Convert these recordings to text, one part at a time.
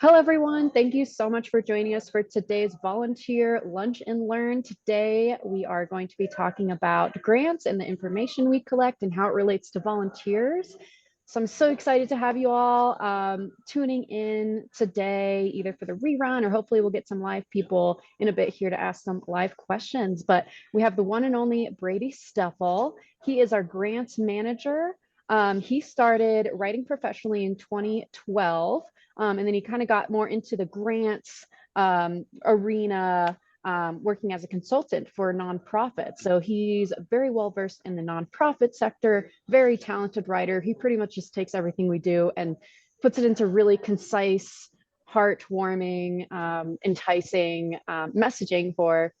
Hello, everyone. Thank you so much for joining us for today's volunteer lunch and learn. Today, we are going to be talking about grants and the information we collect and how it relates to volunteers. So I'm so excited to have you all tuning in today, either for the rerun or hopefully we'll get some live people in a bit here to ask some live questions. But we have the one and only Brady Steffl. He is our grants manager. He started writing professionally in 2012. And then he kind of got more into the grants arena, working as a consultant for nonprofits. So he's very well versed in the nonprofit sector, very talented writer. He pretty much just takes everything we do and puts it into really concise, heartwarming, enticing messaging for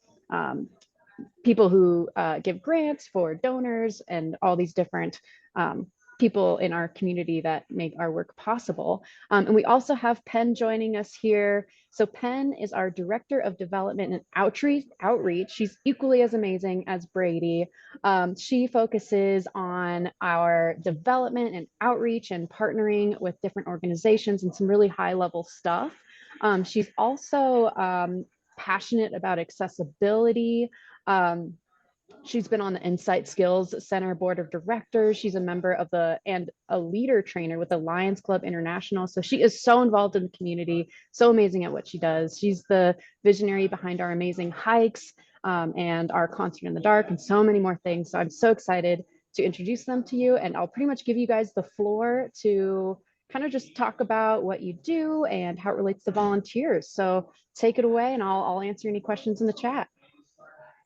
people who give grants, for donors, and all these different people in our community that make our work possible. And we also have Penn joining us here. So Penn is our Director of Development and Outreach. She's equally as amazing as Brady. She focuses on our development and outreach and partnering with different organizations and some really high level stuff. She's also passionate about accessibility. She's been on the Insight Skills Center Board of Directors. She's a member of and a leader trainer with the Lions Club International. So she is so involved in the community, so amazing at what she does. She's the visionary behind our amazing hikes and our concert in the dark and so many more things. So I'm so excited to introduce them to you. And I'll pretty much give you guys the floor to kind of just talk about what you do and how it relates to volunteers. So take it away and I'll answer any questions in the chat.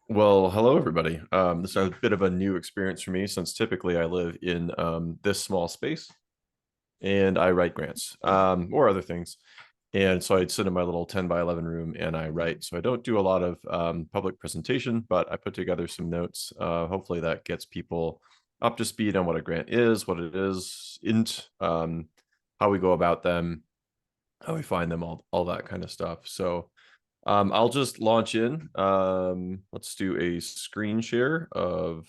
Well, hello, everybody. This is a bit of a new experience for me since typically I live in this small space and I write grants or other things. And so I'd sit in my little 10 by 11 room and I write. So I don't do a lot of public presentation, but I put together some notes. Hopefully that gets people up to speed on what a grant is, what it isn't, how we go about them, how we find them, all that kind of stuff. So I'll just launch in. Let's do a screen share of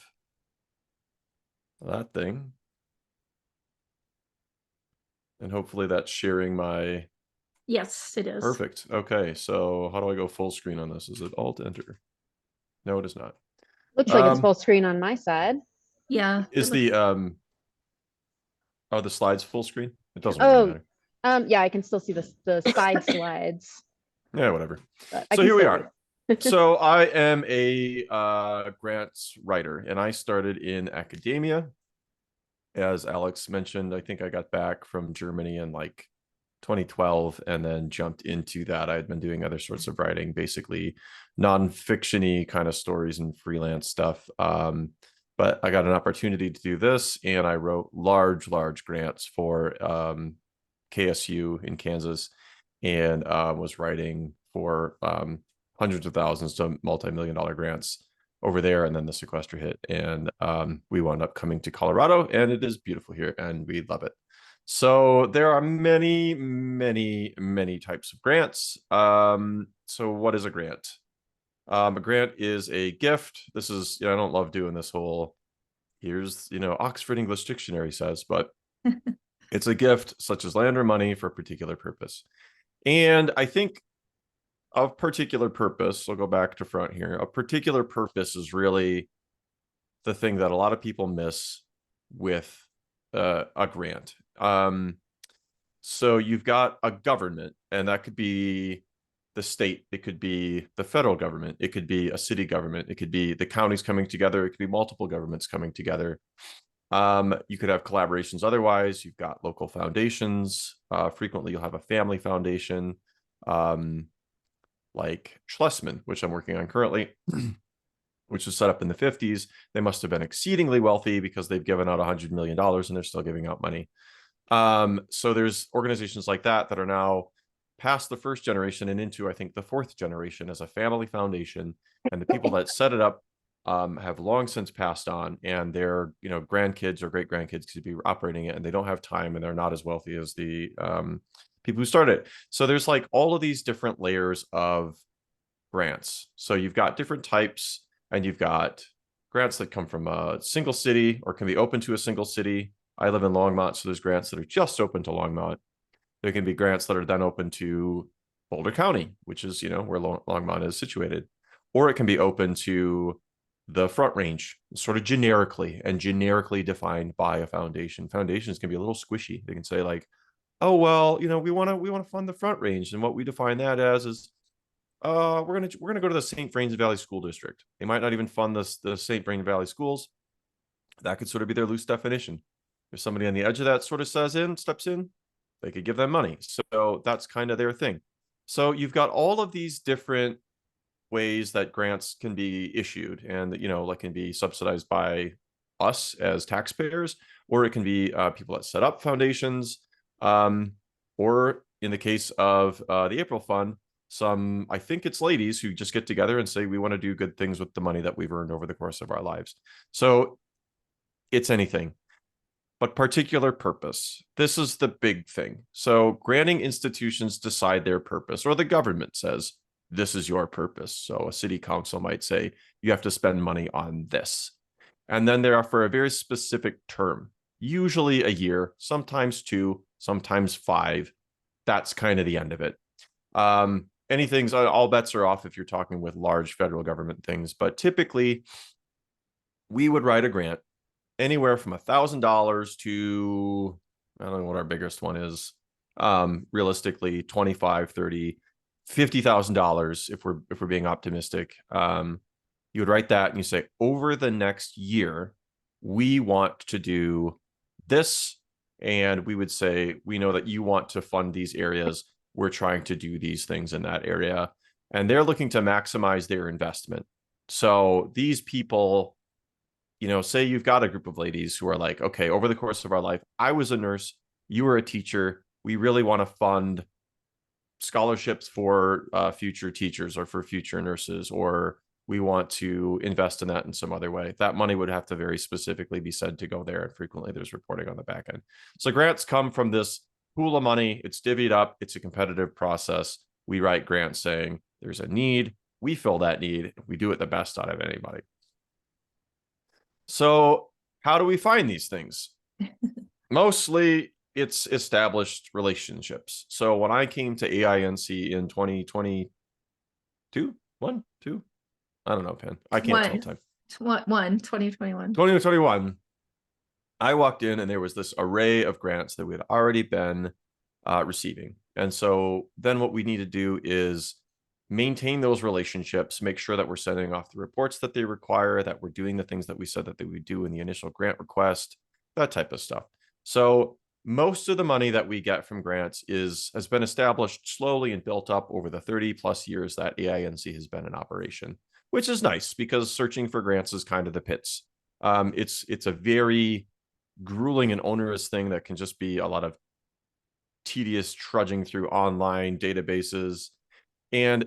that thing. And hopefully that's sharing my... Yes, it is. Perfect. Okay, so how do I go full screen on this? Is it Alt Enter? No, it is not. Looks like it's full screen on my side. Yeah. Is the the slides full screen? It doesn't really matter. Yeah, I can still see the side slides. Yeah, whatever. So here we are. So I am a grants writer, and I started in academia. As Alex mentioned, I think I got back from Germany in like 2012 and then jumped into that. I had been doing other sorts of writing, basically non-fiction-y kind of stories and freelance stuff. But I got an opportunity to do this, and I wrote large grants for KSU in Kansas, and was writing for hundreds of thousands to multi-million-dollar grants over there. And then the sequester hit, and we wound up coming to Colorado, and it is beautiful here and we love it. So there are many types of grants. So what is a grant? A grant is a gift. This is, I don't love doing this whole, here's, Oxford English Dictionary says, but it's a gift such as land or money for a particular purpose. And I think of particular purpose, I'll go back to front here. A particular purpose is really the thing that a lot of people miss with a grant. So you've got a government, and that could be the state, it could be the federal government, it could be a city government, it could be the counties coming together, it could be multiple governments coming together. You could have collaborations otherwise. You've got local foundations. Frequently you'll have a family foundation, like Schlesman, which I'm working on currently, which was set up in the 50s. They must have been exceedingly wealthy because they've given out $100 million and they're still giving out money. So there's organizations like that are now past the first generation and into, I think, the fourth generation as a family foundation. And the people that set it up have long since passed on, and their grandkids or great grandkids could be operating it, and they don't have time, and they're not as wealthy as the people who started it. So there's like all of these different layers of grants. So you've got different types, and you've got grants that come from a single city or can be open to a single city. I live in Longmont, so there's grants that are just open to Longmont. There can be grants that are then open to Boulder County, which is, where Longmont is situated. Or it can be open to the Front Range, sort of generically defined by a foundation. Foundations can be a little squishy. They can say like, oh, well, we want to fund the Front Range. And what we define that as is we're gonna go to the St. Vrains Valley School District. They might not even fund the St. Vrains Valley schools. That could sort of be their loose definition. If somebody on the edge of that sort of steps in, they could give them money. So that's kind of their thing. So you've got all of these different ways that grants can be issued, and like can be subsidized by us as taxpayers, or it can be people that set up foundations, or in the case of the April Fund, I think it's ladies who just get together and say, we want to do good things with the money that we've earned over the course of our lives. So it's anything, but particular purpose. This is the big thing. So granting institutions decide their purpose, or the government says, this is your purpose. So a city council might say, you have to spend money on this. And then they are for a very specific term, usually a year, sometimes 2, sometimes 5. That's kind of the end of it. Anything's, all bets are off if you're talking with large federal government things, but typically we would write a grant anywhere from $1,000 to, I don't know what our biggest one is, realistically, $25, $30, $50,000 if we're being optimistic. You would write that and you say, over the next year, we want to do this. And we would say, we know that you want to fund these areas. We're trying to do these things in that area. And they're looking to maximize their investment. So these people, say you've got a group of ladies who are like, okay, over the course of our life, I was a nurse, you were a teacher. We really want to fund scholarships for future teachers or for future nurses, or we want to invest in that in some other way. That money would have to very specifically be said to go there. And frequently there's reporting on the back end. So grants come from this pool of money. It's divvied up. It's a competitive process. We write grants saying there's a need. We fill that need. We do it the best out of anybody. So how do we find these things? Mostly it's established relationships. So when I came to AINC in 2022, 1, 2, I don't know, Penn. I can't tell time. 2021. 2021. I walked in and there was this array of grants that we had already been receiving. And so then what we need to do is maintain those relationships, make sure that we're sending off the reports that they require, that we're doing the things that we said that they would do in the initial grant request, that type of stuff. So most of the money that we get from grants has been established slowly and built up over the 30 plus years that AINC has been in operation, which is nice because searching for grants is kind of the pits. It's a very grueling and onerous thing that can just be a lot of tedious trudging through online databases. And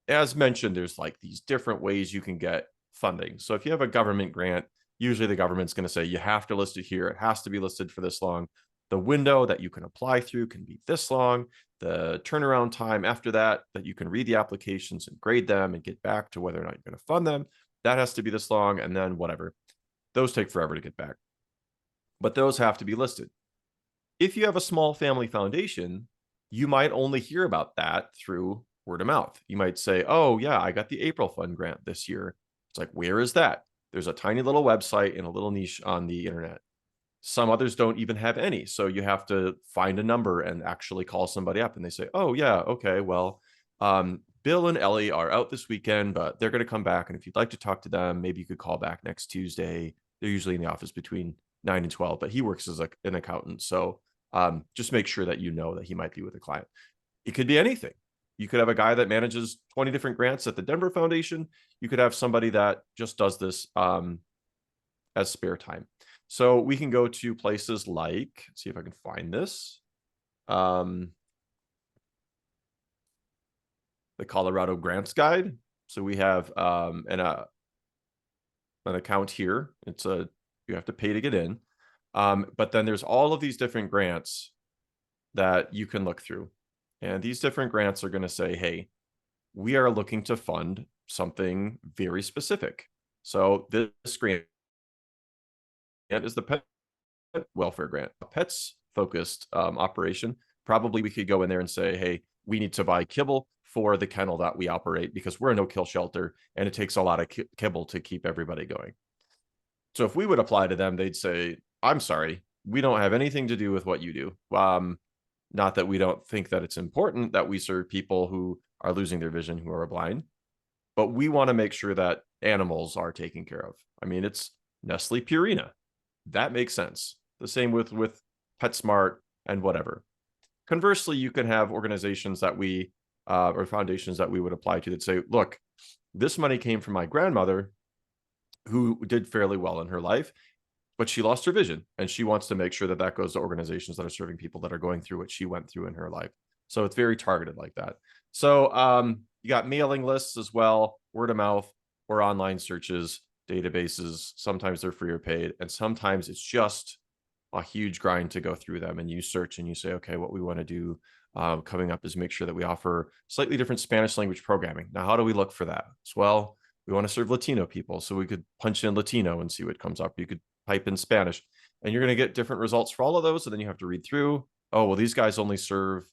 as mentioned, there's like these different ways you can get funding. So if you have a government grant, usually the government's going to say you have to list it here. It has to be listed for this long. The window that you can apply through can be this long. The turnaround time after that you can read the applications and grade them and get back to whether or not you're going to fund them, that has to be this long. And then whatever. Those take forever to get back. But those have to be listed. If you have a small family foundation, you might only hear about that through word of mouth. You might say, oh yeah, I got the April Fund grant this year. It's like, where is that? There's a tiny little website in a little niche on the internet. Some others don't even have any. So you have to find a number and actually call somebody up and they say, oh yeah, okay, well, Bill and Ellie are out this weekend, but they're going to come back. And if you'd like to talk to them, maybe you could call back next Tuesday. They're usually in the office between 9 and 12, but he works as an accountant. So just make sure that you know that he might be with a client. It could be anything. You could have a guy that manages 20 different grants at the Denver Foundation. You could have somebody that just does this as spare time. So we can go to places like, see if I can find this. The Colorado Grants Guide. So we have an account here. You have to pay to get in. But then there's all of these different grants that you can look through. And these different grants are going to say, hey, we are looking to fund something very specific. So this grant is the pet welfare grant, a pets focused operation. Probably we could go in there and say, hey, we need to buy kibble for the kennel that we operate because we're a no-kill shelter and it takes a lot of kibble to keep everybody going. So if we would apply to them, they'd say, I'm sorry, we don't have anything to do with what you do. Not that we don't think that it's important that we serve people who are losing their vision, who are blind, but we want to make sure that animals are taken care of. I mean, it's Nestle Purina. That makes sense. The same with PetSmart and whatever. Conversely, you can have organizations that we or foundations that we would apply to that say, look, this money came from my grandmother who did fairly well in her life, but she lost her vision and she wants to make sure that that goes to organizations that are serving people that are going through what she went through in her life. So it's very targeted like that. So you got mailing lists as well, word of mouth or online searches, databases. Sometimes they're free or paid, and sometimes it's just a huge grind to go through them. And you search and you say, okay, what we want to do coming up is make sure that we offer slightly different Spanish language programming. Now, how do we look for that? Well, we want to serve Latino people. So we could punch in Latino and see what comes up. You could type in Spanish and you're going to get different results for all of those. And then you have to read through, oh, well, these guys only serve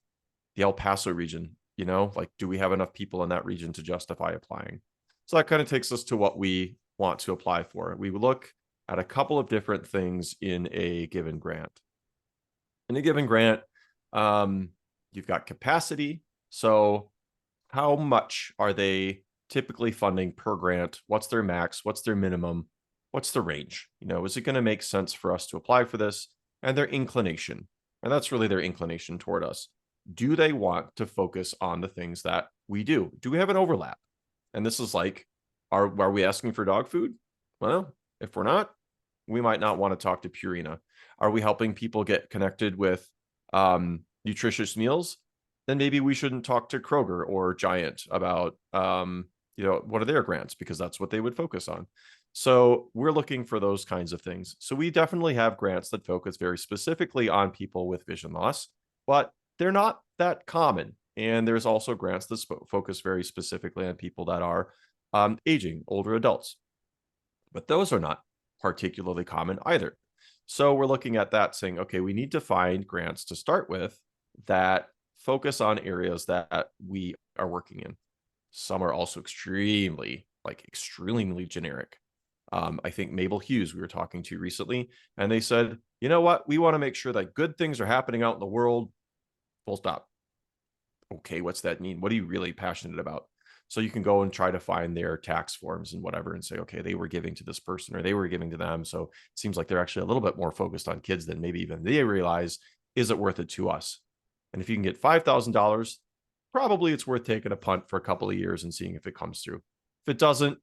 the El Paso region. Like, do we have enough people in that region to justify applying? So that kind of takes us to what we want to apply for. We look at a couple of different things in a given grant. In a given grant, you've got capacity. So how much are they typically funding per grant? What's their max? What's their minimum? What's the range? Is it going to make sense for us to apply for this? And their inclination. And that's really their inclination toward us. Do they want to focus on the things that we do? Do we have an overlap? And this is like, are we asking for dog food? Well, if we're not, we might not want to talk to Purina. Are we helping people get connected with nutritious meals? Then maybe we shouldn't talk to Kroger or Giant about, what are their grants, because that's what they would focus on. So we're looking for those kinds of things. So we definitely have grants that focus very specifically on people with vision loss, but they're not that common. And there's also grants that focus very specifically on people that are aging, older adults. But those are not particularly common either. So we're looking at that saying, okay, we need to find grants to start with that focus on areas that we are working in. Some are also extremely generic. I think Mabel Hughes we were talking to recently, and they said, you know what? We want to make sure that good things are happening out in the world, full stop. Okay, what's that mean? What are you really passionate about? So you can go and try to find their tax forms and whatever and say, okay, they were giving to this person or they were giving to them. So it seems like they're actually a little bit more focused on kids than maybe even they realize. Is it worth it to us? And if you can get $5,000, probably it's worth taking a punt for a couple of years and seeing if it comes through. If it doesn't,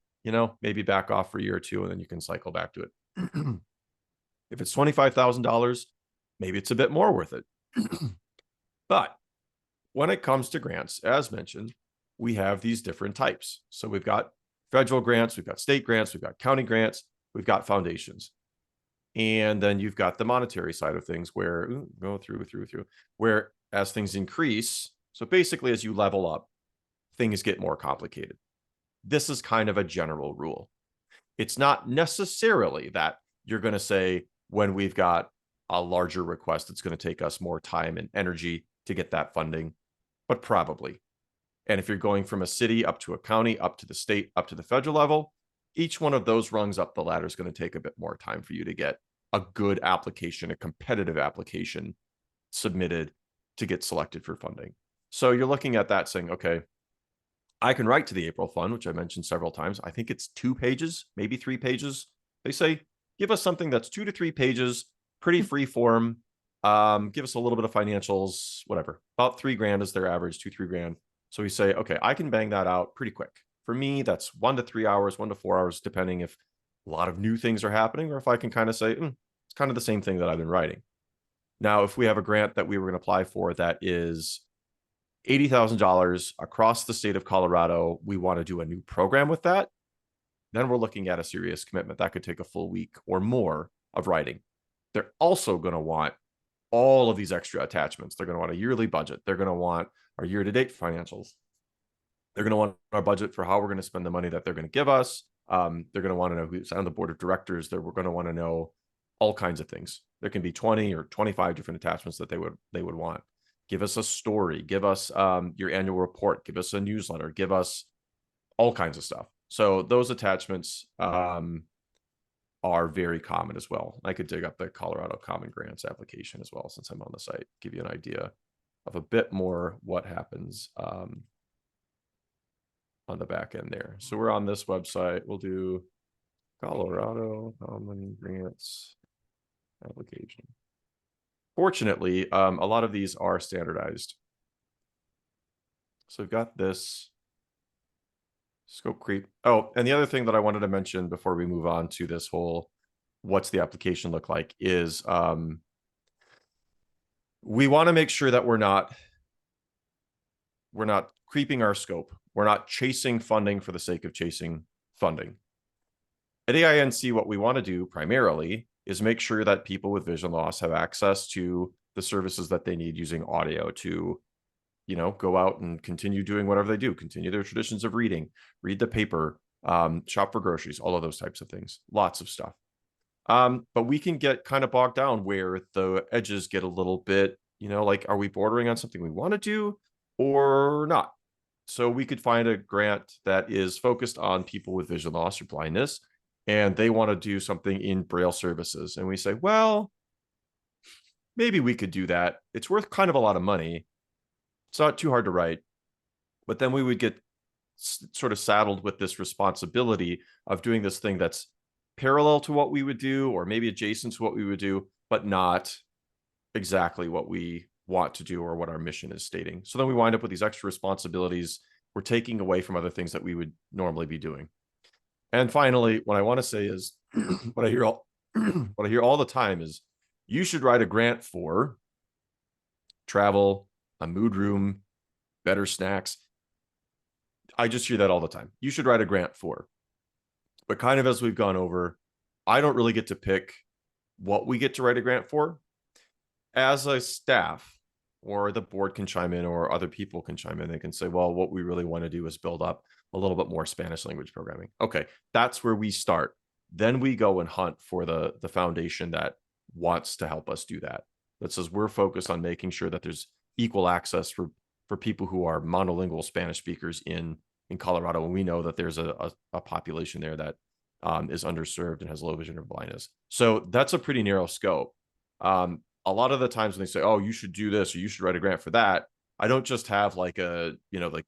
maybe back off for a year or two and then you can cycle back to it. If it's $25,000, maybe it's a bit more worth it. But when it comes to grants, as mentioned, we have these different types. So we've got federal grants, we've got state grants, we've got county grants, we've got foundations. And then you've got the monetary side of things where go through, where as things increase, so basically as you level up, things get more complicated. This is kind of a general rule. It's not necessarily that you're going to say when we've got a larger request, it's going to take us more time and energy to get that funding, but probably. And if you're going from a city up to a county, up to the state, up to the federal level, each one of those rungs up the ladder is going to take a bit more time for you to get a good application, a competitive application submitted to get selected for funding. So you're looking at that saying, okay, I can write to the April Fund, which I mentioned several times. I think it's 2 pages, maybe 3 pages. They say, give us something that's 2 to 3 pages, pretty free form. Give us a little bit of financials, whatever. About $3,000 is their average, $2-3,000. So we say, okay, I can bang that out pretty quick. For me, that's 1 to 3 hours, 1 to 4 hours, depending if a lot of new things are happening or if I can kind of say, it's kind of the same thing that I've been writing. Now, if we have a grant that we were going to apply for that is $80,000 across the state of Colorado, we want to do a new program with that, then we're looking at a serious commitment. That could take a full week or more of writing. They're also going to want all of these extra attachments. They're going to want a yearly budget. They're going to want our year-to-date financials. They're going to want our budget for how we're going to spend the money that they're going to give us. They're going to want to know who's on the board of directors. We're going to want to know all kinds of things. There can be 20 or 25 different attachments that they would want. give us a story, give us your annual report, give us a newsletter, give us all kinds of stuff. So those attachments are very common as well. I could dig up the Colorado Common Grants application as well, since I'm on the site, give you an idea of a bit more what happens on the back end there. So we're on this website. We'll do Colorado Common Grants application. Fortunately, a lot of these are standardized. So we've got this scope creep. Oh, and the other thing that I wanted to mention before we move on to this whole what's the application look like is we want to make sure that we're not creeping our scope. We're not chasing funding for the sake of chasing funding. At AINC, what we want to do primarily is make sure that people with vision loss have access to the services that they need using audio to, you know, go out and continue doing whatever they do, continue their traditions of reading, read the paper, shop for groceries, all of those types of things, lots of stuff. But we can get kind of bogged down where the edges get a little bit, you know, like, are we bordering on something we want to do or not? So we could find a grant that is focused on people with vision loss or blindness, and they want to do something in Braille services. And we say, well, maybe we could do that. It's worth kind of a lot of money. It's not too hard to write. But then we would get sort of saddled with this responsibility of doing this thing that's parallel to what we would do, or maybe adjacent to what we would do, but not exactly what we want to do or what our mission is stating. So then we wind up with these extra responsibilities we're taking away from other things that we would normally be doing. And finally, what I want to say is what I hear all the time is you should write a grant for travel, a mood room, better snacks. I just hear that all the time. You should write a grant for. But kind of as we've gone over, I don't really get to pick what we get to write a grant for. As a staff, or the board can chime in, or other people can chime in. They can say, well, what we really want to do is build up a little bit more Spanish language programming. Okay, that's where we start. Then we go and hunt for the foundation that wants to help us do that. That says we're focused on making sure that there's equal access for people who are monolingual Spanish speakers in Colorado. And we know that there's a population there that is underserved and has low vision or blindness. So that's a pretty narrow scope. A lot of the times when they say, oh, you should do this, or you should write a grant for that, I don't just have like a, you know, like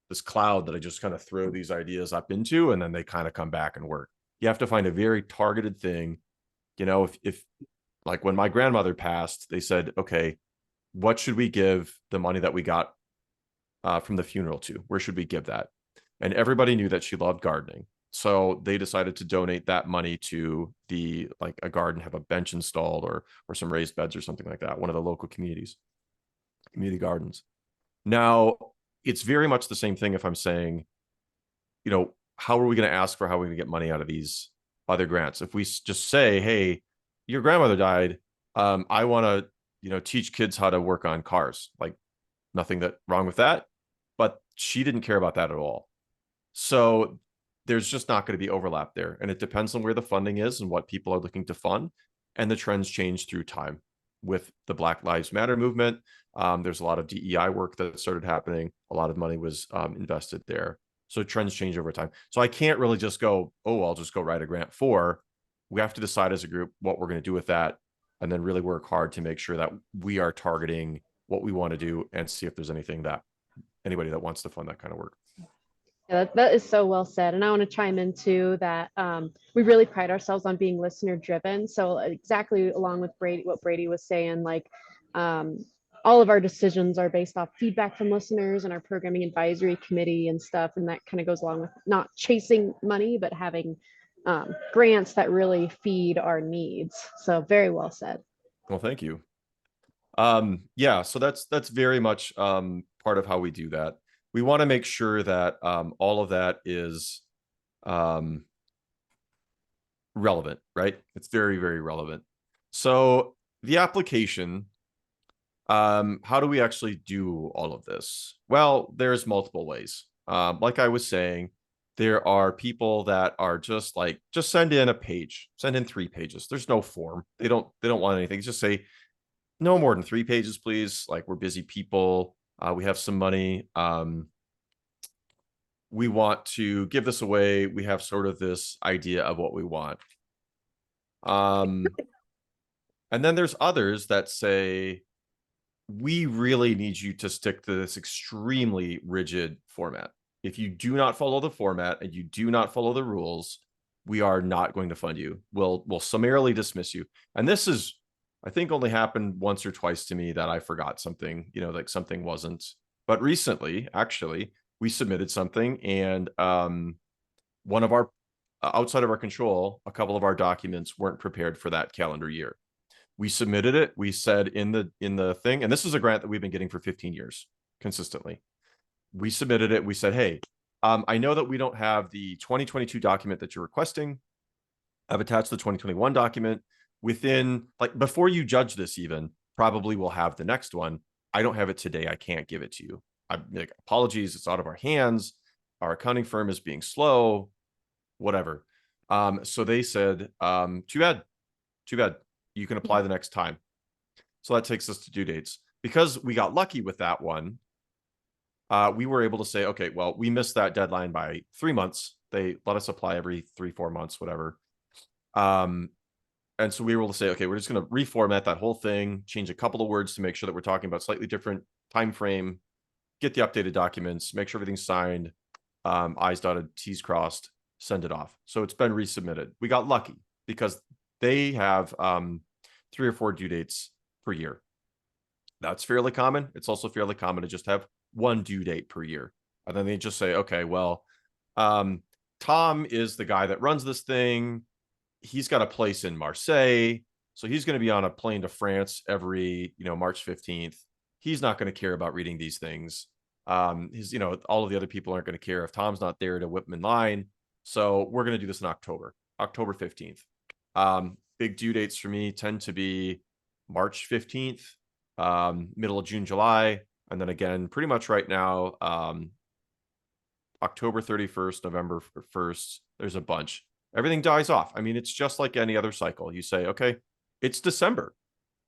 this cloud that I just kind of throw these ideas up into, and then they kind of come back and work. You have to find a very targeted thing. You know, if like when my grandmother passed, they said, okay, what should we give the money that we got from the funeral to? Where should we give that? And everybody knew that she loved gardening. So they decided to donate that money to like a garden, have a bench installed, or some raised beds or something like that. One of the local community gardens. Now, it's very much the same thing if I'm saying, you know, how are we going to ask for how we're going to get money out of these other grants? If we just say, hey, your grandmother died, I want to, you know, teach kids how to work on cars. Like, nothing wrong with that, but she didn't care about that at all. So there's just not going to be overlap there. And it depends on where the funding is and what people are looking to fund. And the trends change through time. With the Black Lives Matter movement, there's a lot of DEI work that started happening. A lot of money was invested there. So trends change over time. So I can't really just go, oh, I'll just go write a grant for. We have to decide as a group what we're going to do with that, and then really work hard to make sure that we are targeting what we want to do and see if there's anybody that wants to fund that kind of work. Yeah, that is so well said. And I want to chime in too that we really pride ourselves on being listener driven. So exactly along with what Brady was saying, like all of our decisions are based off feedback from listeners and our programming advisory committee and stuff. And that kind of goes along with not chasing money, but having grants that really feed our needs. So very well said. Well, thank you. Yeah, so that's very much part of how we do that. We want to make sure that all of that is relevant, right? It's very, very relevant. So the application, how do we actually do all of this? Well, there's multiple ways. Like I was saying, there are people that are just send in a page, send in 3 pages. There's no form. They don't want anything. Just say, no more than 3 pages, please. Like, we're busy people. We have some money. We want to give this away. We have sort of this idea of what we want. And then there's others that say, we really need you to stick to this extremely rigid format. If you do not follow the format and you do not follow the rules, we are not going to fund you. We'll summarily dismiss you. And this is, I think, only happened once or twice to me that I forgot something, like something wasn't. But recently, actually, we submitted something, and one of our outside of our control, a couple of our documents weren't prepared for that calendar year. We submitted it. We said in the thing, and this is a grant that we've been getting for 15 years consistently. We submitted it. We said, hey, I know that we don't have the 2022 document that you're requesting. I've attached the 2021 document. Within, like, before you judge this, even probably we'll have the next one. I don't have it today. I can't give it to you. I'm like, apologies. It's out of our hands. Our accounting firm is being slow, whatever. So they said, too bad. You can apply the next time. So that takes us to due dates. Because we got lucky with that one, we were able to say, okay, well, we missed that deadline by 3 months. They let us apply every 3-4 months, whatever. And so we were able to say, okay, we're just going to reformat that whole thing, change a couple of words to make sure that we're talking about slightly different time frame, get the updated documents, make sure everything's signed, I's dotted, T's crossed, send it off. So it's been resubmitted. We got lucky because they have 3 or 4 due dates per year. That's fairly common. It's also fairly common to just have 1 due date per year. And then they just say, okay, well, Tom is the guy that runs this thing. He's got a place in Marseille. So he's going to be on a plane to France every, March 15th. He's not going to care about reading these things. All of the other people aren't going to care if Tom's not there to whip him in line. So we're going to do this in October 15th. Big due dates for me tend to be March 15th, middle of June, July, and then again, pretty much right now, October 31st, November 1st, there's a bunch. Everything dies off. I mean, it's just like any other cycle. You say, okay, it's December.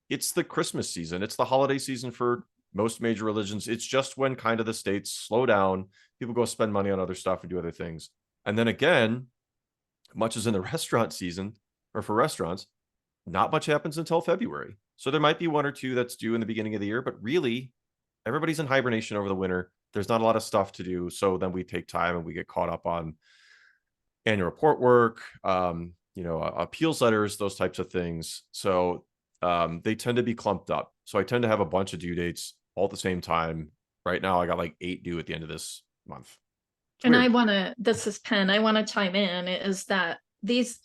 It's the Christmas season. It's the holiday season for most major religions. It's just when kind of the states slow down. People go spend money on other stuff and do other things. And then again, much as in the restaurant season, or for restaurants, not much happens until February. So there might be 1 or 2 that's due in the beginning of the year, but really everybody's in hibernation over the winter. There's not a lot of stuff to do. So then we take time and we get caught up on annual report work, appeals letters, those types of things. So they tend to be clumped up. So I tend to have a bunch of due dates all at the same time. Right now, I got like 8 due at the end of this month. And this is Penn, I want to chime in, is that these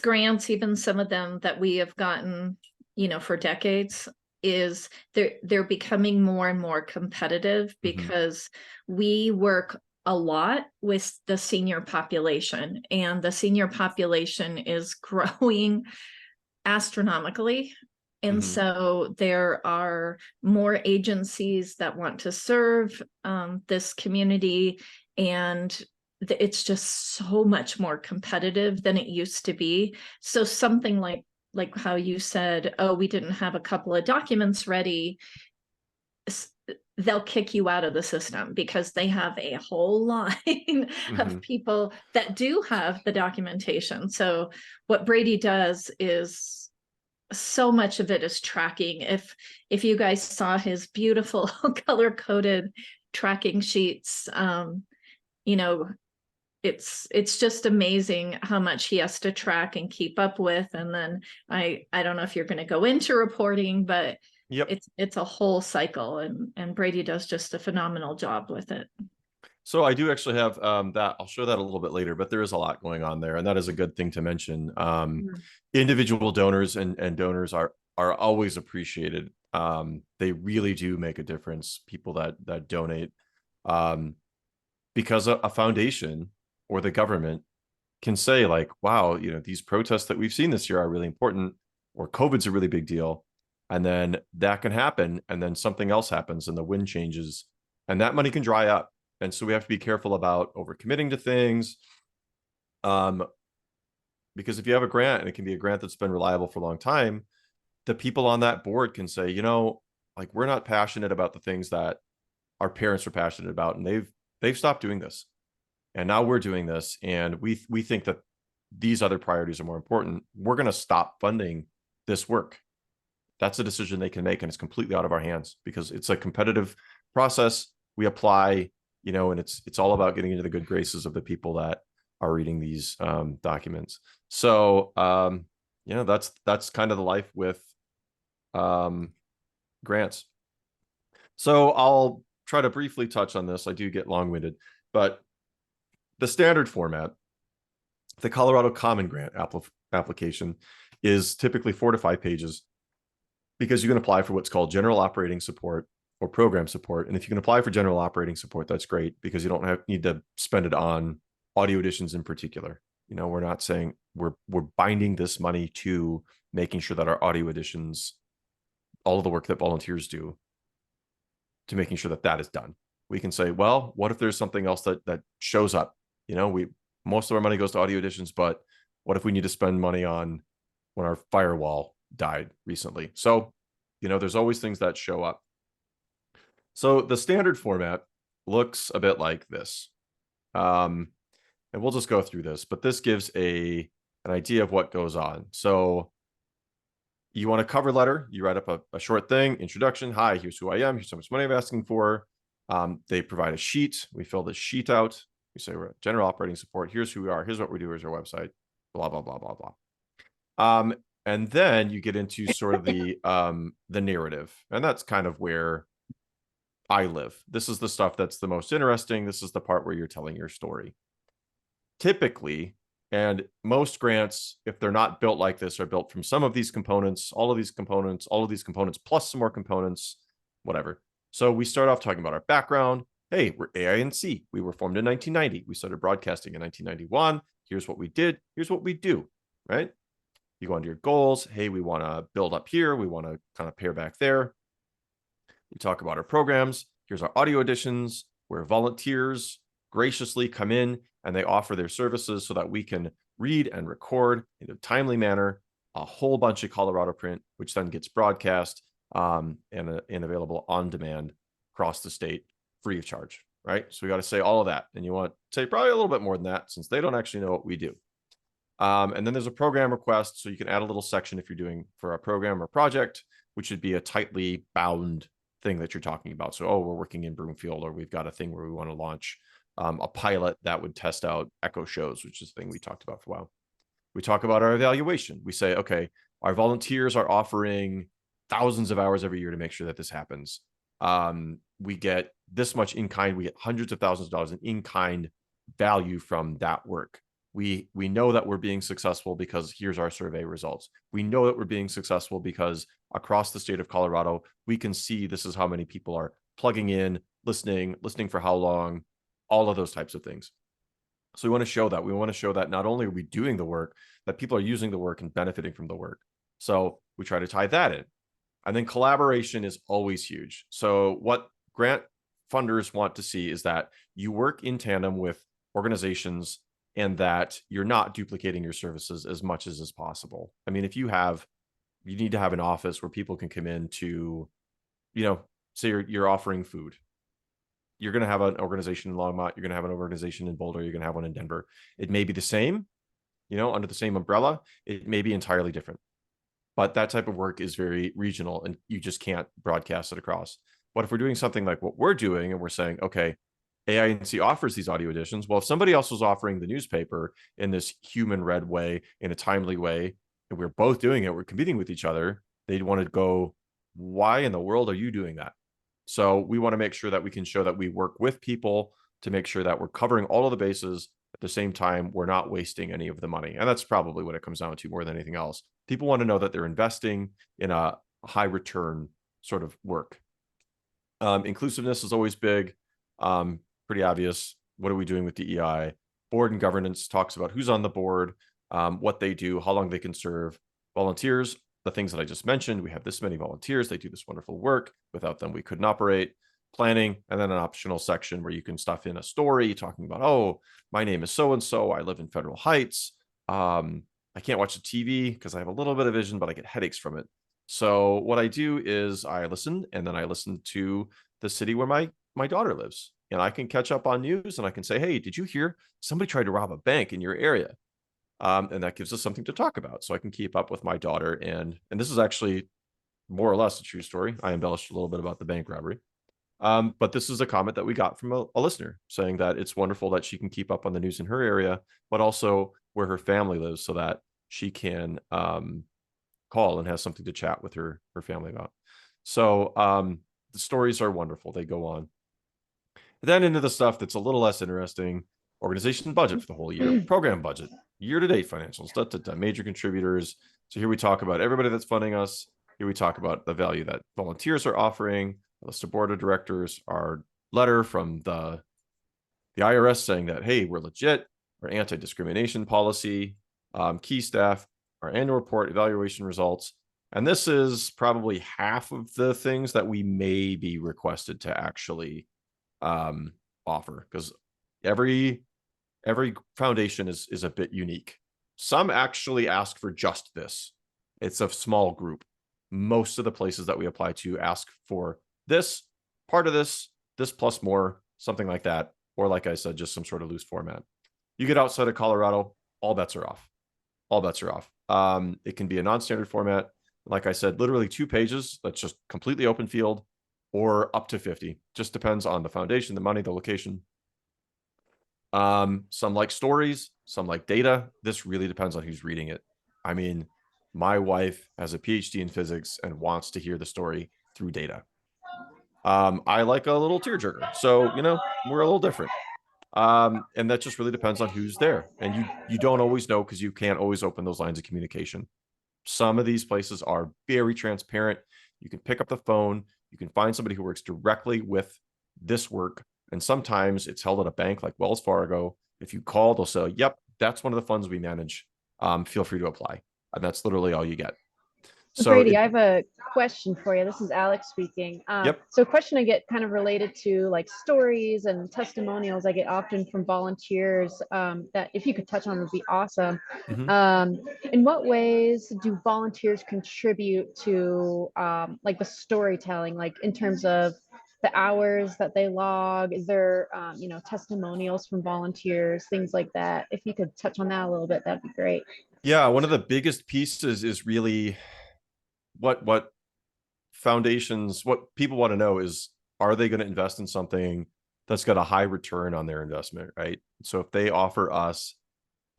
grants, even some of them that we have gotten, for decades, is they're becoming more and more competitive because we work a lot with the senior population, and the senior population is growing astronomically. And so there are more agencies that want to serve this community, and it's just so much more competitive than it used to be. So something like how you said, oh, we didn't have a couple of documents ready, they'll kick you out of the system because they have a whole line of people that do have the documentation. So what Brady does is, so much of it is tracking. If you guys saw his beautiful color-coded tracking sheets, it's just amazing how much he has to track and keep up with. And then I don't know if you're going to go into reporting, but it's a whole cycle, and Brady does just a phenomenal job with it. So I do actually have that. I'll show that a little bit later, but there is a lot going on there, and that is a good thing to mention. Individual donors and donors are always appreciated. They really do make a difference. People that donate, because a foundation or the government can say, like, wow, these protests that we've seen this year are really important, or COVID's a really big deal. And then that can happen, and then something else happens and the wind changes, and that money can dry up. And so we have to be careful about overcommitting to things. Because if you have a grant, and it can be a grant that's been reliable for a long time, the people on that board can say, like, we're not passionate about the things that our parents are passionate about, and they've stopped doing this, and now we're doing this, and we think that these other priorities are more important. We're going to stop funding this work. That's a decision they can make, and it's completely out of our hands because it's a competitive process. We apply, and it's all about getting into the good graces of the people that are reading these documents. So that's kind of the life with grants. So I'll try to briefly touch on this. I do get long-winded, but the standard format, the Colorado Common Grant application, is typically 4 to 5 pages, because you can apply for what's called general operating support or program support. And if you can apply for general operating support, that's great, because you don't need to spend it on audio editions in particular. We're not saying we're binding this money to making sure that our audio editions, all of the work that volunteers do, to making sure that is done. We can say, well, what if there's something else that shows up? Most of our money goes to audio editions, but what if we need to spend money on when our firewall died recently? So, there's always things that show up. So the standard format looks a bit like this. And we'll just go through this, but this gives an idea of what goes on. So you want a cover letter, you write up a short thing, introduction. Hi, here's who I am. Here's how much money I'm asking for. They provide a sheet. We fill the sheet out. We say we're general operating support. Here's who we are. Here's what we do. Here's our website. Blah, blah, blah, blah, blah. And then you get into sort of the narrative. And that's kind of where I live. This is the stuff that's the most interesting. This is the part where you're telling your story. Typically, and most grants, if they're not built like this, are built from some of these components, all of these components, plus some more components, whatever. So we start off talking about our background. Hey, we're AINC. We were formed in 1990. We started broadcasting in 1991. Here's what we did. Here's what we do, right? You go into your goals. Hey, we want to build up here. We want to kind of pare back there. You talk about our programs. Here's our audio editions, where volunteers graciously come in and they offer their services so that we can read and record in a timely manner a whole bunch of Colorado print, which then gets broadcast and available on demand across the state, free of charge, right? So we got to say all of that. And you want to say probably a little bit more than that, since they don't actually know what we do. And then there's a program request. So you can add a little section if you're doing for a program or project, which would be a tightly bound thing that you're talking about. So, we're working in Broomfield, or we've got a thing where we want to launch a pilot that would test out echo shows, which is the thing we talked about for a while. We talk about our evaluation. We say, okay, our volunteers are offering thousands of hours every year to make sure that this happens. We get this much in kind. We get hundreds of thousands of dollars in kind value from that work. We know that we're being successful because here's our survey results. We know that we're being successful because across the state of Colorado, we can see this is how many people are plugging in, listening for how long, all of those types of things. So we want to show that. We want to show that not only are we doing the work, that people are using the work and benefiting from the work. So we try to tie that in. And then collaboration is always huge. So what grant funders want to see is that you work in tandem with organizations and that you're not duplicating your services as much as is possible. I mean, if you need to have an office where people can come in to, say you're offering food. You're going to have an organization in Longmont. You're going to have an organization in Boulder. You're going to have one in Denver. It may be the same, under the same umbrella. It may be entirely different. But that type of work is very regional, and you just can't broadcast it across. What if we're doing something like what we're doing, and we're saying, okay, AINC offers these audio editions. Well, if somebody else was offering the newspaper in this human-read way, in a timely way, and we're both doing it, we're competing with each other, they'd want to go, why in the world are you doing that? So we want to make sure that we can show that we work with people to make sure that we're covering all of the bases. At the same time, we're not wasting any of the money. And that's probably what it comes down to more than anything else. People want to know that they're investing in a high return sort of work. Inclusiveness is always big, pretty obvious. What are we doing with DEI? Board and governance talks about who's on the board, what they do, how long they can serve. Volunteers, the things that I just mentioned, we have this many volunteers, they do this wonderful work. Without them, we couldn't operate. Planning, and then an optional section where you can stuff in a story talking about, oh, my name is so-and-so, I live in Federal Heights. I can't watch the TV because I have a little bit of vision, but I get headaches from it. So what I do is I listen, and then I listen to the city where my daughter lives, and I can catch up on news, and I can say, hey, did you hear somebody tried to rob a bank in your area? And that gives us something to talk about. So I can keep up with my daughter. And this is actually more or less a true story. I embellished a little bit about the bank robbery. But this is a comment that we got from a listener saying that it's wonderful that she can keep up on the news in her area, but also where her family lives, so that she can call and has something to chat with her family about. So the stories are wonderful. They go on. And then into the stuff that's a little less interesting: organization budget for the whole year, program budget, year-to-date financials, major contributors. So here we talk about everybody that's funding us. Here we talk about the value that volunteers are offering, a list of board of directors, our letter from the IRS saying that, hey, we're legit, our anti-discrimination policy, key staff, our annual report, evaluation results. And this is probably half of the things that we may be requested to actually offer, because every foundation is a bit unique. Some actually ask for just this. It's a small group. Most of the places that we apply to ask for this, part of this plus more, something like that. Or like I said, just some sort of loose format. You get outside of Colorado, all bets are off. All bets are off. It can be a non-standard format. Like I said, literally 2 pages. That's just completely open field, or up to 50. Just depends on the foundation, the money, the location. Some like stories, some like data. This really depends on who's reading it. I mean, my wife has a PhD in physics and wants to hear the story through data. I like a little tearjerker, so we're a little different. And that just really depends on who's there, and you don't always know, because you can't always open those lines of communication. Some of these places are very transparent. You can pick up the phone, you can find somebody who works directly with this work, and sometimes it's held at a bank like Wells Fargo. If you call, they'll say, yep, that's one of the funds we manage. Feel free to apply. And that's literally all you get. So Brady, I have a question for you. This is Alex speaking. Yep. So a question I get kind of related to like stories and testimonials I get often from volunteers, that if you could touch on would be awesome. In what ways do volunteers contribute to like the storytelling, like in terms of the hours that they log? Is there testimonials from volunteers, things like that? If you could touch on that a little bit, that'd be great. Yeah, one of the biggest pieces is really what foundations, what people want to know is, are they going to invest in something that's got a high return on their investment, right? So if they offer us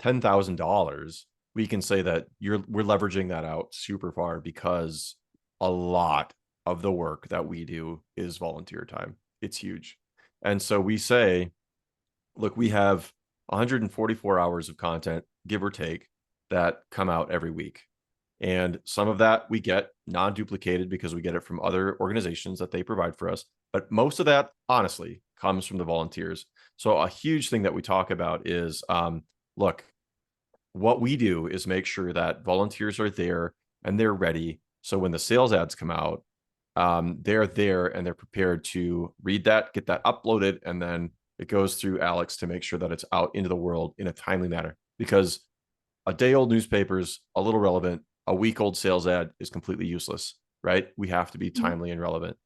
$10,000, we can say that we're leveraging that out super far, because a lot of the work that we do is volunteer time. It's huge. And so we say, look, we have 144 hours of content, give or take, that come out every week. And some of that we get non-duplicated because we get it from other organizations that they provide for us. But most of that, honestly, comes from the volunteers. So a huge thing that we talk about is, look, what we do is make sure that volunteers are there and they're ready. So when the sales ads come out, they're there and they're prepared to read that, get that uploaded, and then it goes through Alex to make sure that it's out into the world in a timely manner. Because a day-old newspaper is a little relevant. A week-old sales ad is completely useless, right? We have to be timely and relevant.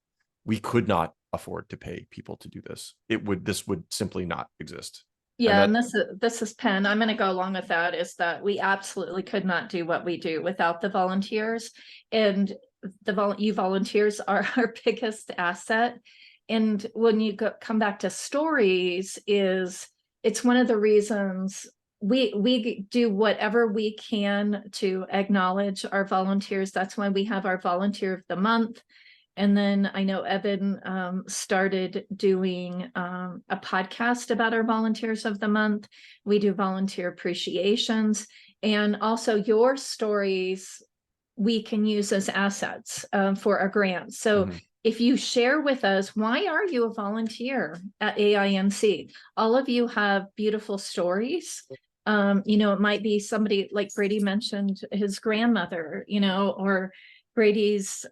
We could not afford to pay people to do this. This would simply not exist. Yeah, and this is Penn. I'm going to go along with that, is that we absolutely could not do what we do without the volunteers. And you volunteers are our biggest asset. And when you come back to stories, it's one of the reasons we do whatever we can to acknowledge our volunteers. That's why we have our volunteer of the month. And then I know Evan started doing a podcast about our volunteers of the month. We do volunteer appreciations, and also your stories we can use as assets for our grants. So if you share with us, why are you a volunteer at AINC? All of you have beautiful stories. It might be somebody like Brady mentioned, his grandmother, or Brady's,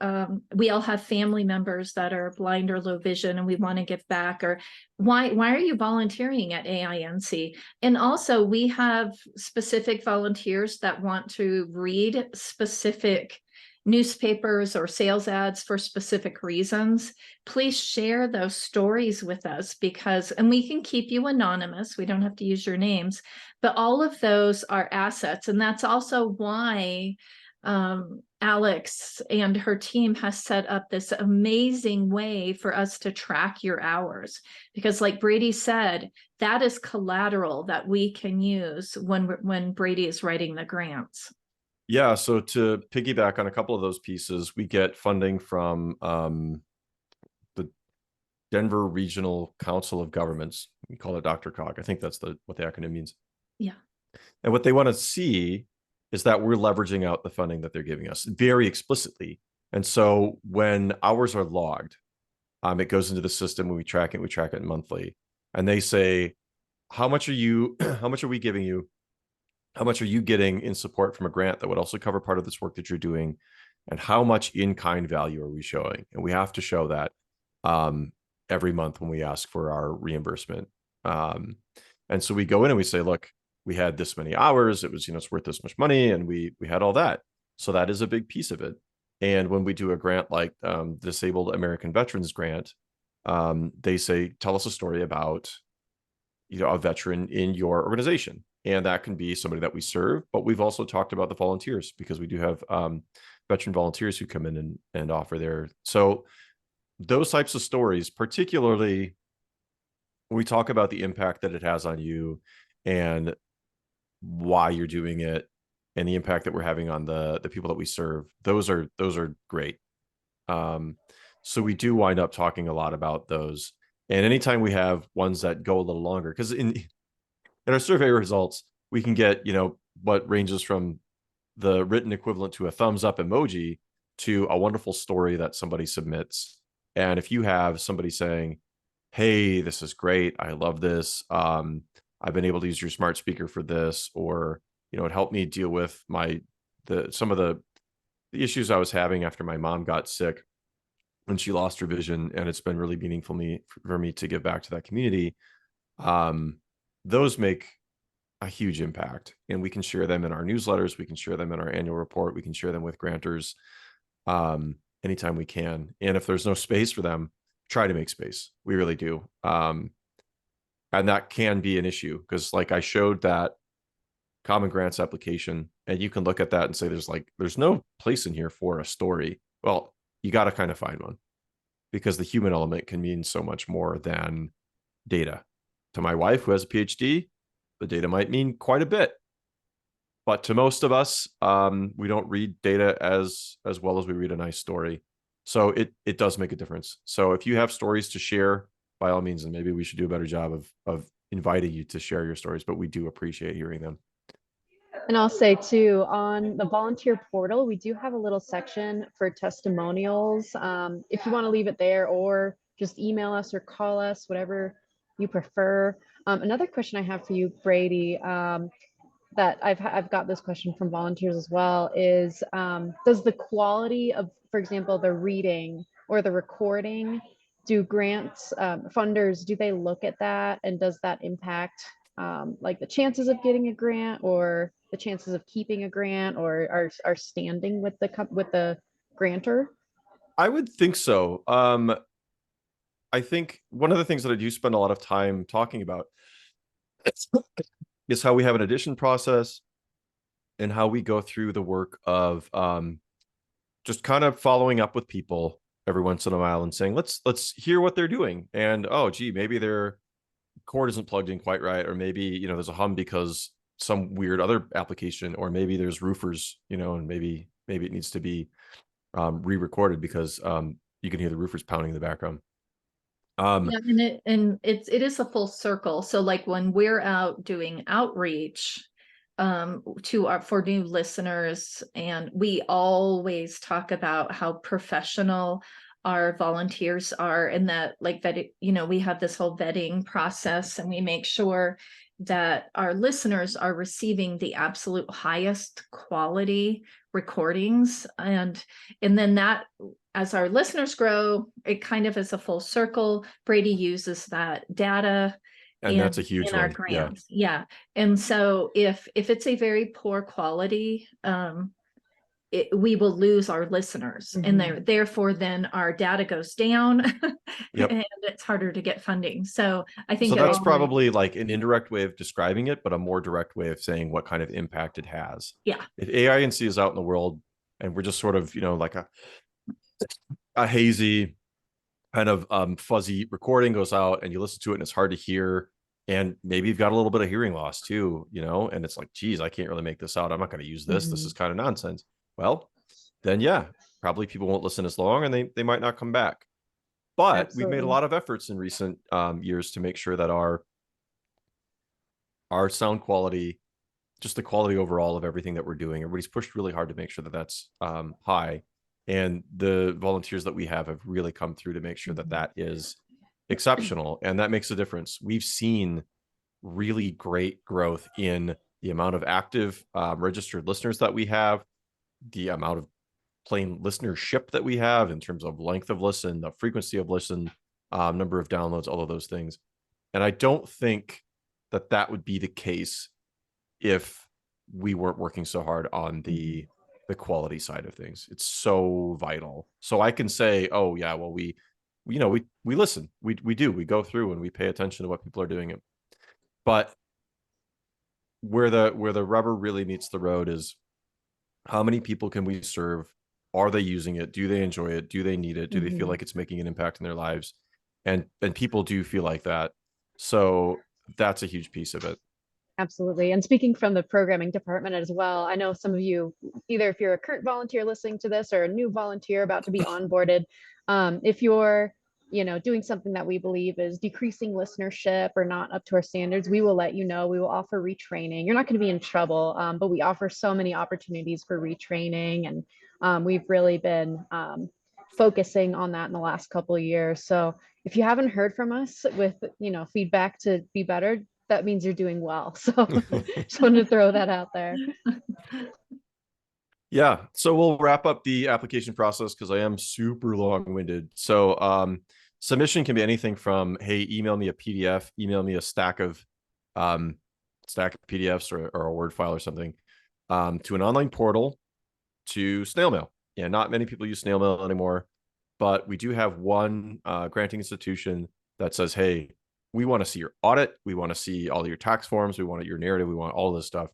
we all have family members that are blind or low vision and we want to give back. Or why are you volunteering at AINC? And also we have specific volunteers that want to read specific newspapers or sales ads for specific reasons, please share those stories with us, because, and we can keep you anonymous, we don't have to use your names, but all of those are assets. And that's also why Alex and her team has set up this amazing way for us to track your hours, because like Brady said, that is collateral that we can use when Brady is writing the grants. Yeah, so to piggyback on a couple of those pieces, we get funding from the Denver Regional Council of Governments. We call it Dr. Cog. I think that's what the acronym means. Yeah. And what they want to see is that we're leveraging out the funding that they're giving us very explicitly. And so when hours are logged, it goes into the system, we track it monthly. And they say, how much are we giving you? How much are you getting in support from a grant that would also cover part of this work that you're doing? And how much in-kind value are we showing? And we have to show that every month when we ask for our reimbursement. And so we go in and we say, look, we had this many hours, it was, it's worth this much money, and we had all that. So that is a big piece of it. And when we do a grant like Disabled American Veterans Grant, they say, tell us a story about, a veteran in your organization. And that can be somebody that we serve, but we've also talked about the volunteers, because we do have veteran volunteers who come in and offer their, so those types of stories, particularly when we talk about the impact that it has on you and why you're doing it and the impact that we're having on the people that we serve, those are great. So we do wind up talking a lot about those. And anytime we have ones that go a little longer, because in our survey results, we can get, what ranges from the written equivalent to a thumbs up emoji to a wonderful story that somebody submits. And if you have somebody saying, hey, this is great, I love this, I've been able to use your smart speaker for this, or, it helped me deal with some of the issues I was having after my mom got sick when she lost her vision, and it's been really meaningful for me to give back to that community. Those make a huge impact, and we can share them in our newsletters, we can share them in our annual report, we can share them with grantors anytime we can. And if there's no space for them, try to make space. We really do. And that can be an issue, because like I showed that Common Grants application, and you can look at that and say, there's no place in here for a story. Well, you got to kind of find one, because the human element can mean so much more than data. To my wife, who has a PhD, the data might mean quite a bit. But to most of us, we don't read data as well as we read a nice story. So it does make a difference. So if you have stories to share, by all means, and maybe we should do a better job of inviting you to share your stories, but we do appreciate hearing them. And I'll say too, on the volunteer portal, we do have a little section for testimonials. If you want to leave it there, or just email us or call us, whatever you prefer. Another question I have for you, Brady, that I've got this question from volunteers as well, is does the quality of, for example, the reading or the recording, do grants funders, do they look at that, and does that impact like the chances of getting a grant, or the chances of keeping a grant, or our standing with the grantor? I would think so. I think one of the things that I do spend a lot of time talking about is how we have an addition process, and how we go through the work of just kind of following up with people every once in a while and saying, let's hear what they're doing. And, oh, gee, maybe their cord isn't plugged in quite right, or maybe, there's a hum because some weird other application, or maybe there's roofers, and maybe it needs to be re-recorded because you can hear the roofers pounding in the background. Yeah, and it is a full circle. So like when we're out doing outreach for new listeners, and we always talk about how professional our volunteers are, and that we have this whole vetting process, and we make sure that our listeners are receiving the absolute highest quality recordings, and then that, as our listeners grow, it kind of is a full circle. Brady uses that data and that's a huge in our grants. Yeah. And so if it's a very poor quality we will lose our listeners, and therefore then our data goes down. Yep. And it's harder to get funding. So I think so that's probably like an indirect way of describing it, but a more direct way of saying what kind of impact it has. Yeah. If AINC is out in the world and we're just sort of, like a hazy kind of fuzzy recording goes out and you listen to it and it's hard to hear, and maybe you've got a little bit of hearing loss too, and it's like, geez, I can't really make this out. I'm not going to use this. This is kind of nonsense. Well, then yeah, probably people won't listen as long, and they might not come back. But we've made a lot of efforts in recent years to make sure that our sound quality, just the quality overall of everything that we're doing, everybody's pushed really hard to make sure that that's high. And the volunteers that we have really come through to make sure that that is exceptional. And that makes a difference. We've seen really great growth in the amount of active registered listeners that we have, the amount of plain listenership that we have in terms of length of listen, the frequency of listen, number of downloads, all of those things. And I don't think that that would be the case if we weren't working so hard on the quality side of things. It's so vital. So I can say, oh yeah, well, we listen, we do, we go through and we pay attention to what people are doing. But where the rubber really meets the road is, how many people can we serve? Are they using it? Do they enjoy it? Do they need it? Do they feel like it's making an impact in their lives? And people do feel like that. So that's a huge piece of it. Absolutely. And speaking from the programming department as well, I know some of you, either if you're a current volunteer listening to this or a new volunteer about to be onboarded, if you're doing something that we believe is decreasing listenership or not up to our standards, we will let you know. We will offer retraining. You're not going to be in trouble, but we offer so many opportunities for retraining, and we've really been focusing on that in the last couple of years. So if you haven't heard from us with feedback to be better, that means you're doing well. So just wanted to throw that out there. Yeah, so we'll wrap up the application process because I am super long-winded. So submission can be anything from, hey, email me a PDF, email me a stack of PDFs or a Word file or something, to an online portal, to snail mail. Yeah, not many people use snail mail anymore, but we do have one granting institution that says, hey, we want to see your audit, we want to see all your tax forms, we want your narrative, we want all of this stuff.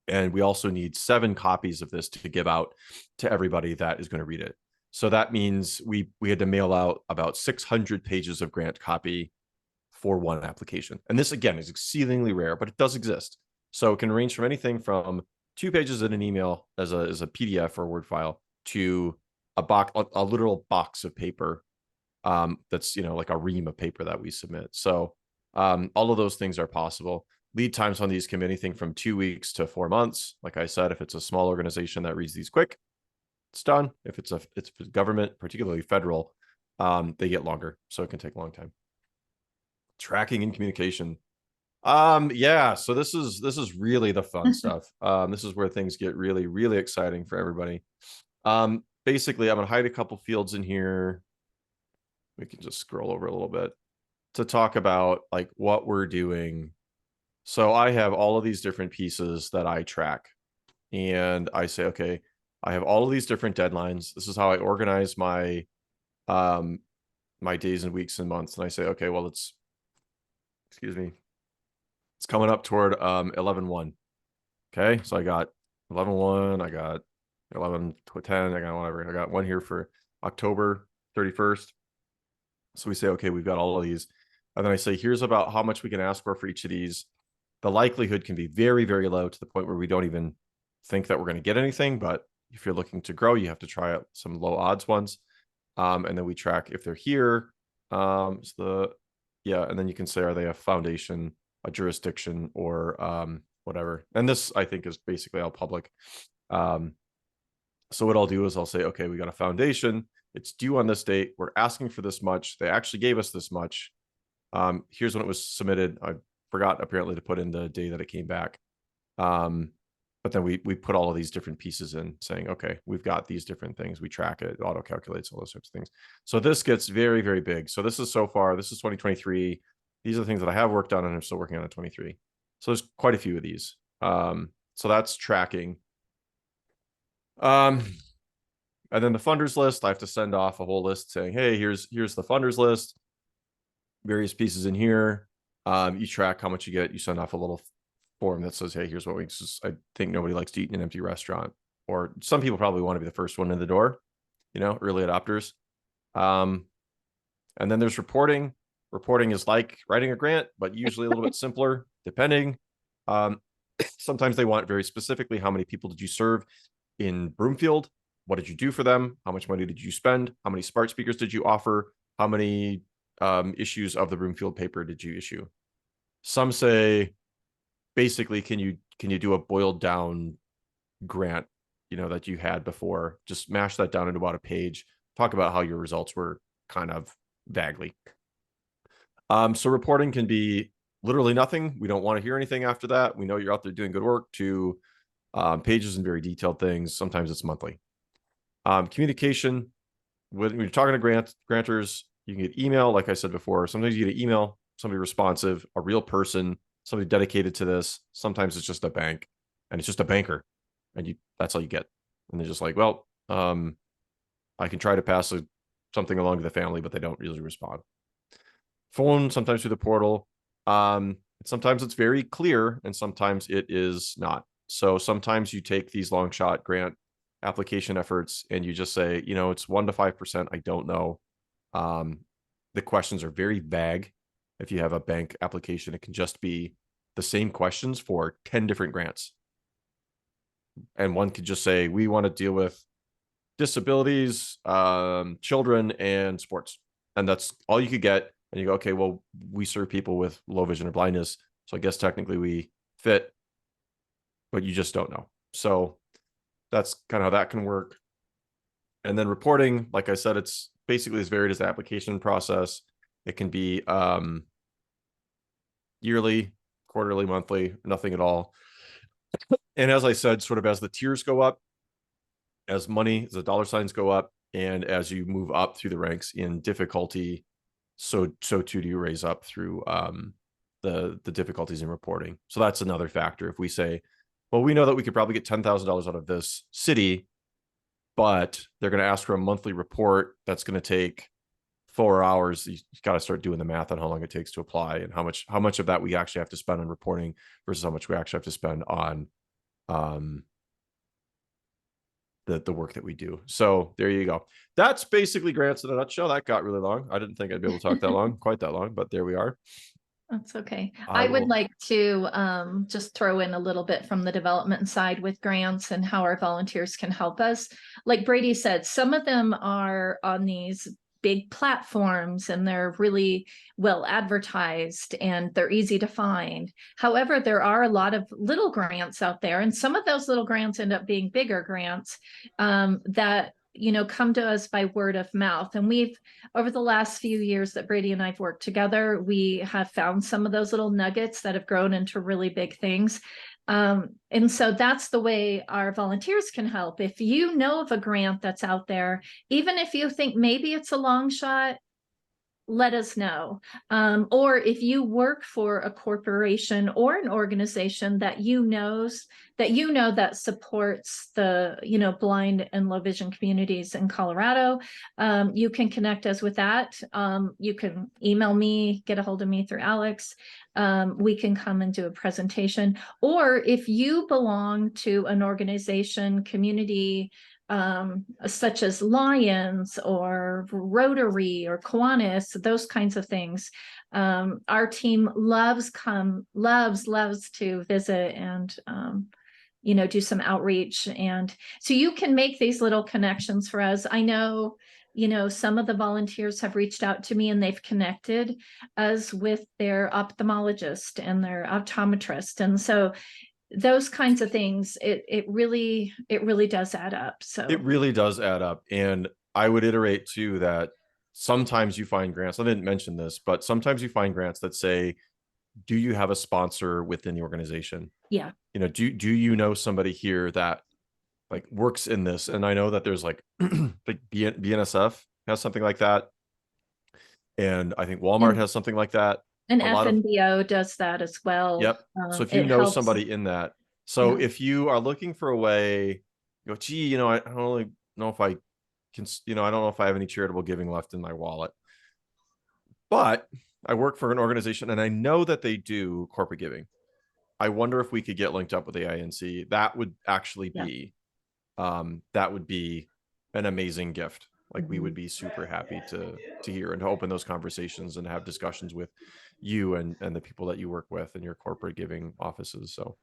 And we also need 7 copies of this to give out to everybody that is going to read it. So that means we had to mail out about 600 pages of grant copy for one application. And this, again, is exceedingly rare, but it does exist. So it can range from anything from 2 pages in an email as a PDF or a Word file to a literal box of paper that's, like a ream of paper that we submit. So all of those things are possible. Lead times on these can be anything from 2 weeks to 4 months. Like I said, if it's a small organization that reads these quick, it's done. If it's government, particularly federal, they get longer. So it can take a long time. Tracking and communication. Yeah, so this is really the fun stuff. This is where things get really, really exciting for everybody. Basically, I'm gonna hide a couple fields in here. We can just scroll over a little bit to talk about like what we're doing. So I have all of these different pieces that I track, and I say, okay, I have all of these different deadlines. This is how I organize my my days and weeks and months. And I say, okay, well, it's coming up toward 11/1. Okay, so I got 11/1, I got 11/10, I got whatever. I got one here for October 31st. So we say, okay, we've got all of these. And then I say, here's about how much we can ask for each of these. The likelihood can be very, very low to the point where we don't even think that we're going to get anything. But if you're looking to grow, you have to try out some low odds ones. And then we track if they're here. And then you can say, are they a foundation, a jurisdiction, or whatever. And this, I think, is basically all public. So what I'll do is I'll say, okay, we got a foundation. It's due on this date. We're asking for this much. They actually gave us this much. Here's when it was submitted. I forgot apparently to put in the day that it came back. But then we put all of these different pieces in saying, okay, we've got these different things. We track it, auto calculates, all those types of things. So this gets very, very big. So this is 2023. These are the things that I have worked on and I'm still working on in 23. So there's quite a few of these. So that's tracking. And then the funders list, I have to send off a whole list saying, hey, here's the funders list, various pieces in here. You track how much you get. You send off a little form that says, hey, here's what I think nobody likes to eat in an empty restaurant. Or some people probably want to be the first one in the door, early adopters. And then there's reporting. Reporting is like writing a grant, but usually a little bit simpler, depending. Sometimes they want very specifically, how many people did you serve in Broomfield? What did you do for them? How much money did you spend? How many smart speakers did you offer? How many issues of the Broomfield paper did you issue? Some say, basically, can you do a boiled down grant, that you had before? Just mash that down into about a page. Talk about how your results were, kind of vaguely. So reporting can be literally nothing. We don't want to hear anything after that. We know you're out there doing good work, to pages and very detailed things. Sometimes it's monthly. Communication, when you're talking to grantors, you can get email. Like I said before, sometimes you get an email, somebody responsive, a real person, somebody dedicated to this. Sometimes it's just a bank, and it's just a banker, and that's all you get. And they're just like, well, I can try to pass something along to the family, but they don't really respond. Phone, sometimes through the portal. Sometimes it's very clear, and sometimes it is not. So sometimes you take these long shot grant application efforts and you just say, it's 1 to 5%. I don't know. The questions are very vague. If you have a bank application, it can just be the same questions for 10 different grants. And one could just say, we want to deal with disabilities, children, and sports. And that's all you could get. And you go, okay, well, we serve people with low vision or blindness, so I guess technically we fit, but you just don't know. So that's kind of how that can work. And then reporting, like I said, it's basically as varied as the application process. It can be yearly, quarterly, monthly, nothing at all. And as I said, sort of as the tiers go up, as the dollar signs go up, and as you move up through the ranks in difficulty, so too do you raise up through the difficulties in reporting. So that's another factor. If we say, well, we know that we could probably get $10,000 out of this city, but they're going to ask for a monthly report that's going to take 4 hours. You got to start doing the math on how long it takes to apply, and how much of that we actually have to spend on reporting versus how much we actually have to spend on the work that we do. So there you go. That's basically grants in a nutshell. That got really long. I didn't think I'd be able to talk that long, quite that long, but there we are. That's okay. I would like to just throw in a little bit from the development side with grants and how our volunteers can help us. Like Brady said, some of them are on these big platforms and they're really well advertised and they're easy to find. However, there are a lot of little grants out there, and some of those little grants end up being bigger grants that come to us by word of mouth. And we've, over the last few years that Brady and I've worked together, we have found some of those little nuggets that have grown into really big things. And so that's the way our volunteers can help. If you know of a grant that's out there, even if you think maybe it's a long shot, let us know. Or if you work for a corporation or an organization that that supports the blind and low vision communities in Colorado, you can connect us with that. You can email me, get a hold of me through Alex. We can come and do a presentation. Or if you belong to an organization, community, such as Lions or Rotary or Kiwanis, those kinds of things. Our team loves to visit and do some outreach. And so you can make these little connections for us. I know some of the volunteers have reached out to me and they've connected us with their ophthalmologist and their optometrist. And so those kinds of things, it really does add up. So it really does add up. And I would iterate too that sometimes you find grants, I didn't mention this, but sometimes you find grants that say, do you have a sponsor within the organization? Yeah. Do you know somebody here that like works in this? And I know that there's like BNSF has something like that. And I think Walmart has something like that. And FNBO does that as well. Yep. So if you know somebody in that, so if you are looking for a way go, gee, I don't really know if I can, I don't know if I have any charitable giving left in my wallet. But I work for an organization and I know that they do corporate giving. I wonder if we could get linked up with the AINC. That would actually be, that would be an amazing gift. Like we would be super happy to hear and to open those conversations and have discussions with you and the people that you work with in your corporate giving offices. So.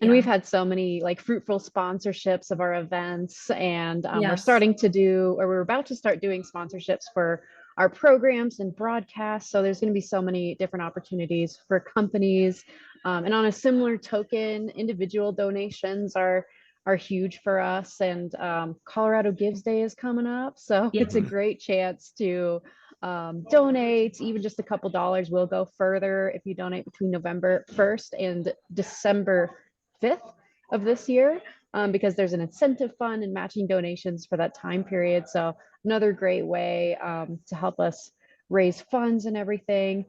And we've had so many like fruitful sponsorships of our events, and we're Yes. starting to do, or we're about to start doing sponsorships for our programs and broadcasts. So there's going to be so many different opportunities for companies. And on a similar token, individual donations are huge for us. And Colorado Gives Day is coming up, so it's a great chance to donate. Even just a couple dollars will go further if you donate between November 1st and December 5th of this year, because there's an incentive fund and matching donations for that time period. So another great way to help us raise funds and everything.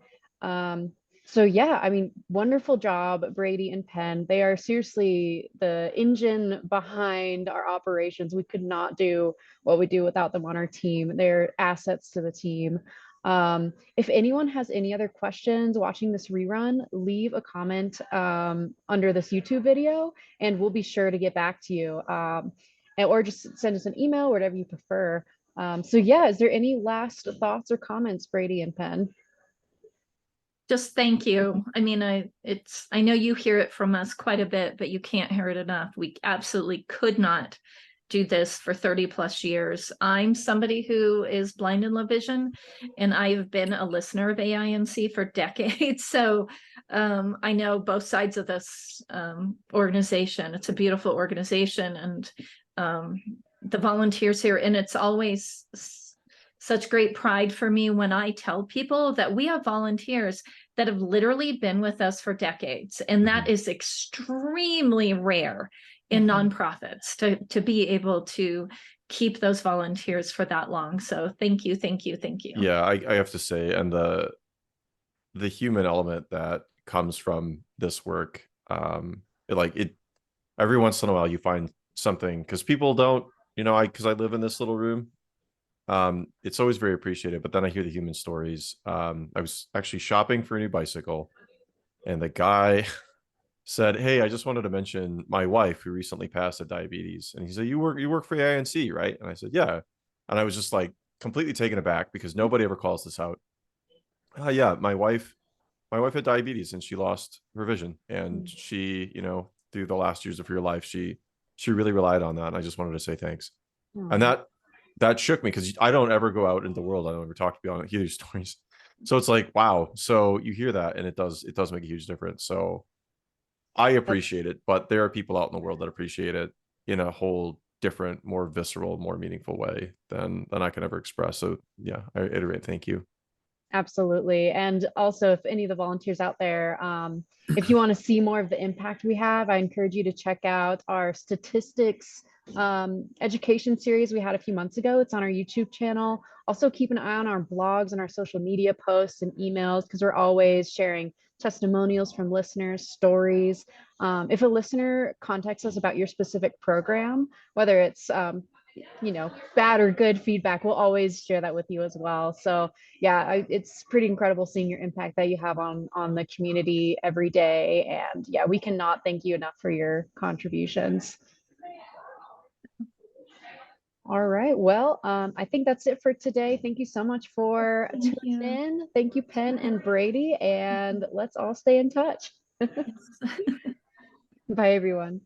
So yeah, I mean, wonderful job, Brady and Penn. They are seriously the engine behind our operations. We could not do what we do without them on our team. They're assets to the team. If anyone has any other questions watching this rerun, leave a comment under this YouTube video and we'll be sure to get back to you. Or just send us an email, whatever you prefer. So yeah, is there any last thoughts or comments, Brady and Penn? Just thank you. I mean, I know you hear it from us quite a bit, but you can't hear it enough. We absolutely could not do this for 30 plus years. I'm somebody who is blind and low vision, and I've been a listener of AINC for decades. So I know both sides of this organization. It's a beautiful organization, and the volunteers here, and it's always such great pride for me when I tell people that we have volunteers that have literally been with us for decades. And that is extremely rare in nonprofits to be able to keep those volunteers for that long. So thank you, thank you, thank you. Yeah, I have to say, and the human element that comes from this work, every once in a while you find something, because people don't, because I live in this little room. It's always very appreciated, but then I hear the human stories. I was actually shopping for a new bicycle, and the guy said, "Hey, I just wanted to mention my wife who recently passed of diabetes." And he said, "You work for AINC, right?" And I said, "Yeah." And I was just like completely taken aback because nobody ever calls this out. Yeah, my wife had diabetes and she lost her vision, and she, through the last years of her life, she really relied on that. And I just wanted to say thanks. And that shook me, because I don't ever go out in the world. I don't ever talk to people. I don't hear these stories. So it's like, wow. So you hear that, and it does make a huge difference. So I appreciate it, but there are people out in the world that appreciate it in a whole different, more visceral, more meaningful way than I can ever express. So yeah, I iterate. Thank you. Absolutely. And also, if any of the volunteers out there, if you want to see more of the impact we have, I encourage you to check out our statistics education series we had a few months ago. It's on our YouTube channel. Also, keep an eye on our blogs and our social media posts and emails, because we're always sharing testimonials from listeners, stories. If a listener contacts us about your specific program, whether it's bad or good feedback, we'll always share that with you as well. So yeah, it's pretty incredible seeing your impact that you have on the community every day. And yeah, we cannot thank you enough for your contributions. All right, well, I think that's it for today. Thank you so much for tuning in. Thank you, Penn and Brady, and let's all stay in touch. Bye, everyone.